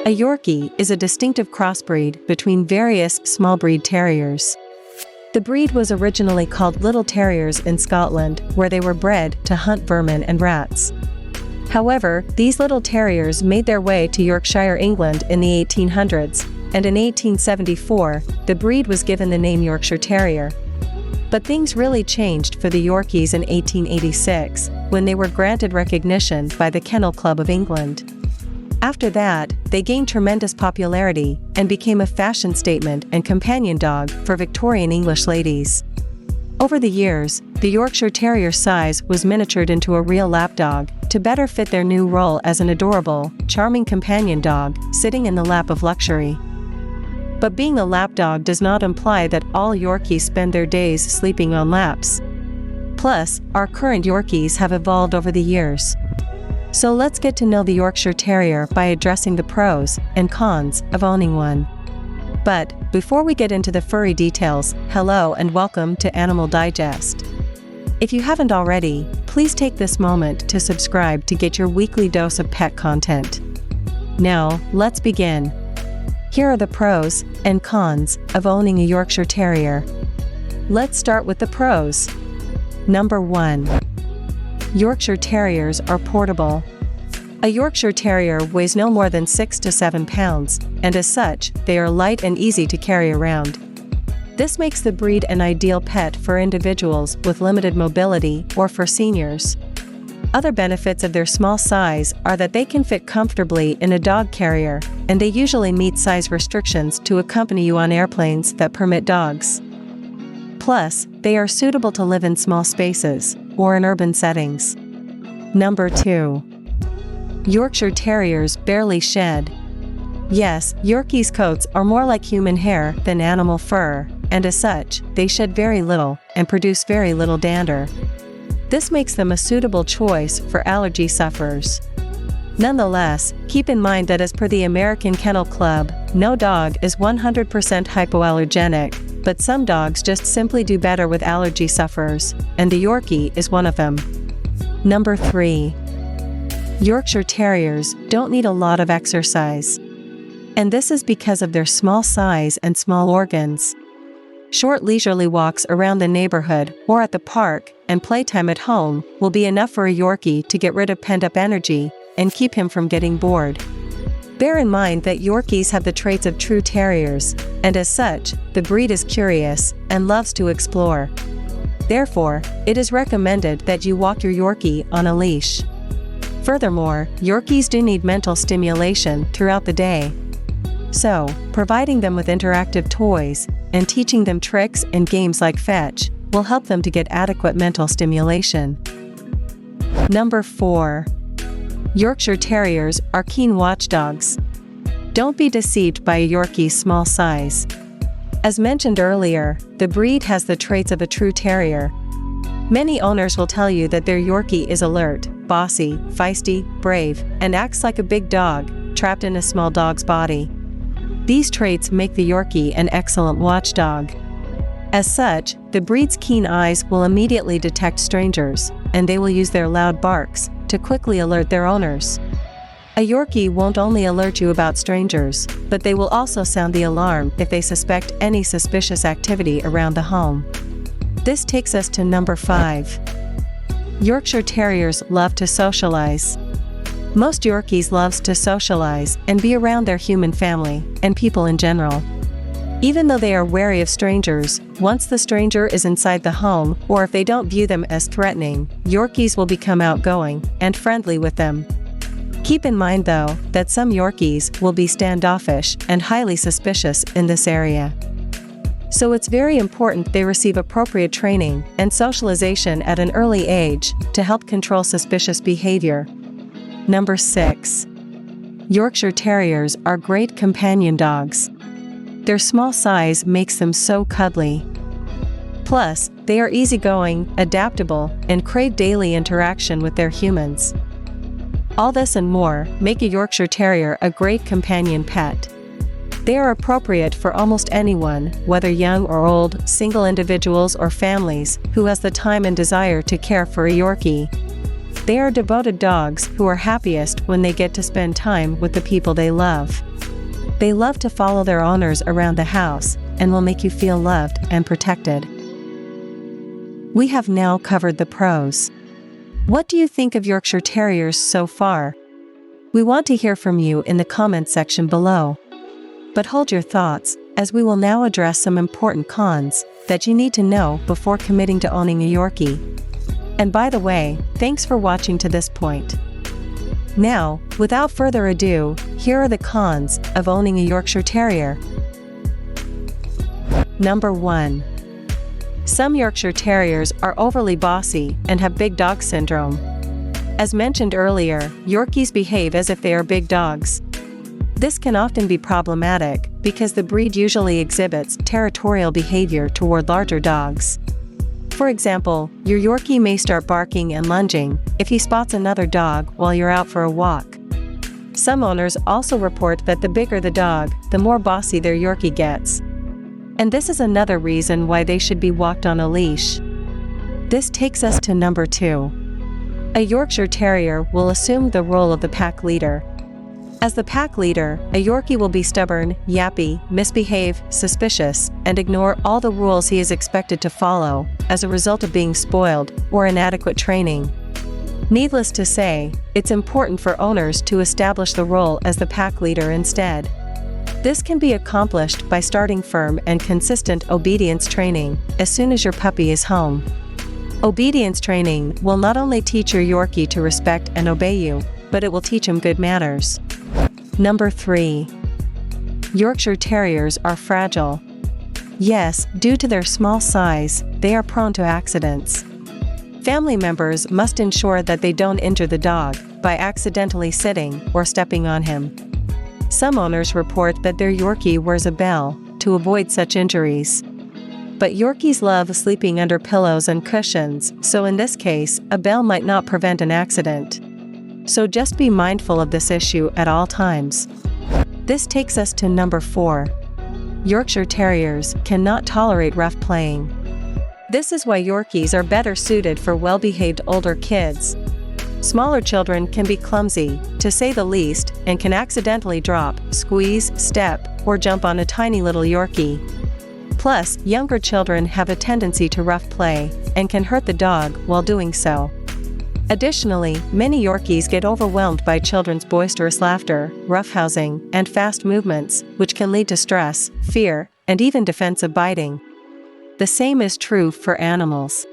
A Yorkie is a distinctive crossbreed between various small breed terriers. The breed was originally called Little Terriers in Scotland, where they were bred to hunt vermin and rats. However, these little terriers made their way to Yorkshire, England in the 1800s, and in 1874, the breed was given the name Yorkshire Terrier. But things really changed for the Yorkies in 1886, when they were granted recognition by the Kennel Club of England. After that, they gained tremendous popularity and became a fashion statement and companion dog for Victorian English ladies. Over the years, the Yorkshire Terrier size was miniatured into a real lapdog to better fit their new role as an adorable, charming companion dog sitting in the lap of luxury. But being a lapdog does not imply that all Yorkies spend their days sleeping on laps. Plus, our current Yorkies have evolved over the years. So let's get to know the Yorkshire Terrier by addressing the pros and cons of owning one. But, before we get into the furry details, hello and welcome to Animal Digest. If you haven't already, please take this moment to subscribe to get your weekly dose of pet content. Now, let's begin. Here are the pros and cons of owning a Yorkshire Terrier. Let's start with the pros. Number 1. Yorkshire Terriers are portable. A Yorkshire Terrier weighs no more than 6 to 7 pounds, and as such, they are light and easy to carry around. This makes the breed an ideal pet for individuals with limited mobility or for seniors. Other benefits of their small size are that they can fit comfortably in a dog carrier, and they usually meet size restrictions to accompany you on airplanes that permit dogs. Plus, they are suitable to live in small spaces or in urban settings. Number 2. Yorkshire Terriers barely shed. Yes, Yorkies' coats are more like human hair than animal fur, and as such, they shed very little and produce very little dander. This makes them a suitable choice for allergy sufferers. Nonetheless, keep in mind that as per the American Kennel Club, no dog is 100% hypoallergenic, but some dogs just simply do better with allergy sufferers, and the Yorkie is one of them. Number 3. Yorkshire Terriers don't need a lot of exercise. And this is because of their small size and small organs. Short leisurely walks around the neighborhood or at the park and playtime at home will be enough for a Yorkie to get rid of pent-up energy and keep him from getting bored. Bear in mind that Yorkies have the traits of true terriers, and as such, the breed is curious and loves to explore. Therefore, it is recommended that you walk your Yorkie on a leash. Furthermore, Yorkies do need mental stimulation throughout the day. So, providing them with interactive toys and teaching them tricks and games like fetch will help them to get adequate mental stimulation. Number 4. Yorkshire Terriers are keen watchdogs. Don't be deceived by a Yorkie's small size. As mentioned earlier, the breed has the traits of a true terrier. Many owners will tell you that their Yorkie is alert, bossy, feisty, brave, and acts like a big dog, trapped in a small dog's body. These traits make the Yorkie an excellent watchdog. As such, the breed's keen eyes will immediately detect strangers, and they will use their loud barks to quickly alert their owners. A Yorkie won't only alert you about strangers, but they will also sound the alarm if they suspect any suspicious activity around the home. This takes us to number 5. Yorkshire Terriers love to socialize. Most Yorkies loves to socialize and be around their human family and people in general. Even though they are wary of strangers, once the stranger is inside the home or if they don't view them as threatening, Yorkies will become outgoing and friendly with them. Keep in mind though, that some Yorkies will be standoffish and highly suspicious in this area. So it's very important they receive appropriate training and socialization at an early age to help control suspicious behavior. Number 6. Yorkshire Terriers are great companion dogs. Their small size makes them so cuddly. Plus, they are easygoing, adaptable, and crave daily interaction with their humans. All this and more make a Yorkshire Terrier a great companion pet. They are appropriate for almost anyone, whether young or old, single individuals or families, who has the time and desire to care for a Yorkie. They are devoted dogs who are happiest when they get to spend time with the people they love. They love to follow their owners around the house and will make you feel loved and protected. We have now covered the pros. What do you think of Yorkshire Terriers so far? We want to hear from you in the comments section below. But hold your thoughts, as we will now address some important cons that you need to know before committing to owning a Yorkie. And by the way, thanks for watching to this point. Now, without further ado, here are the cons of owning a Yorkshire Terrier. Number 1. Some Yorkshire Terriers are overly bossy and have big dog syndrome. As mentioned earlier, Yorkies behave as if they are big dogs. This can often be problematic because the breed usually exhibits territorial behavior toward larger dogs. For example, your Yorkie may start barking and lunging if he spots another dog while you're out for a walk. Some owners also report that the bigger the dog, the more bossy their Yorkie gets. And this is another reason why they should be walked on a leash. This takes us to number 2. A Yorkshire Terrier will assume the role of the pack leader. As the pack leader, a Yorkie will be stubborn, yappy, misbehave, suspicious, and ignore all the rules he is expected to follow as a result of being spoiled or inadequate training. Needless to say, it's important for owners to establish the role as the pack leader instead. This can be accomplished by starting firm and consistent obedience training as soon as your puppy is home. Obedience training will not only teach your Yorkie to respect and obey you, but it will teach him good manners. Number 3. Yorkshire Terriers are fragile. Yes, due to their small size, they are prone to accidents. Family members must ensure that they don't injure the dog by accidentally sitting or stepping on him. Some owners report that their Yorkie wears a bell to avoid such injuries. But Yorkies love sleeping under pillows and cushions, so in this case, a bell might not prevent an accident. So just be mindful of this issue at all times. This takes us to number 4. Yorkshire Terriers cannot tolerate rough playing. This is why Yorkies are better suited for well-behaved older kids. Smaller children can be clumsy, to say the least, and can accidentally drop, squeeze, step, or jump on a tiny little Yorkie. Plus, younger children have a tendency to rough play, and can hurt the dog while doing so. Additionally, many Yorkies get overwhelmed by children's boisterous laughter, roughhousing, and fast movements, which can lead to stress, fear, and even defensive biting. The same is true for animals.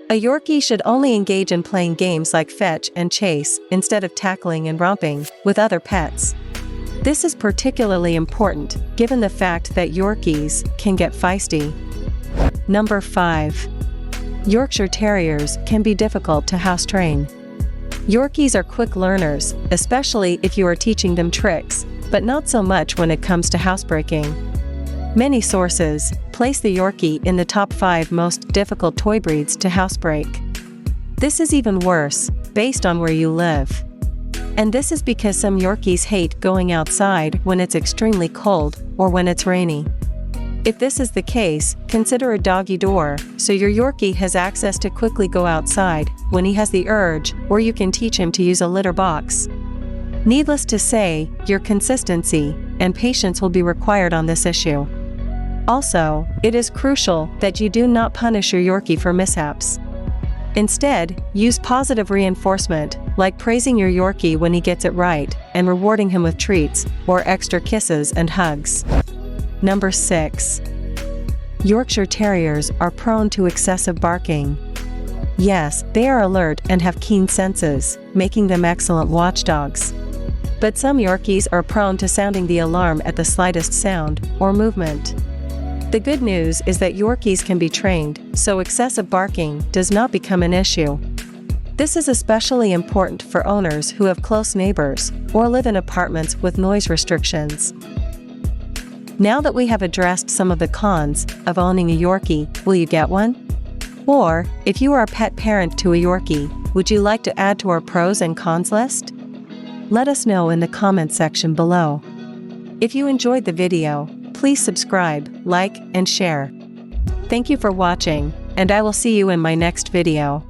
A Yorkie should only engage in playing games like fetch and chase instead of tackling and romping with other pets. This is particularly important given the fact that Yorkies can get feisty. Number 5. Yorkshire Terriers can be difficult to house train. Yorkies are quick learners, especially if you are teaching them tricks, but not so much when it comes to housebreaking. Many sources place the Yorkie in the top 5 most difficult toy breeds to housebreak. This is even worse, based on where you live. And this is because some Yorkies hate going outside when it's extremely cold or when it's rainy. If this is the case, consider a doggy door, so your Yorkie has access to quickly go outside when he has the urge, or you can teach him to use a litter box. Needless to say, your consistency and patience will be required on this issue. Also, it is crucial that you do not punish your Yorkie for mishaps. Instead, use positive reinforcement, like praising your Yorkie when he gets it right, and rewarding him with treats, or extra kisses and hugs. Number 6. Yorkshire Terriers are prone to excessive barking. Yes, they are alert and have keen senses, making them excellent watchdogs. But some Yorkies are prone to sounding the alarm at the slightest sound or movement. The good news is that Yorkies can be trained, so excessive barking does not become an issue. This is especially important for owners who have close neighbors or live in apartments with noise restrictions. Now that we have addressed some of the cons of owning a Yorkie, will you get one? Or, if you are a pet parent to a Yorkie, would you like to add to our pros and cons list? Let us know in the comments section below. If you enjoyed the video, please subscribe, like, and share. Thank you for watching, and I will see you in my next video.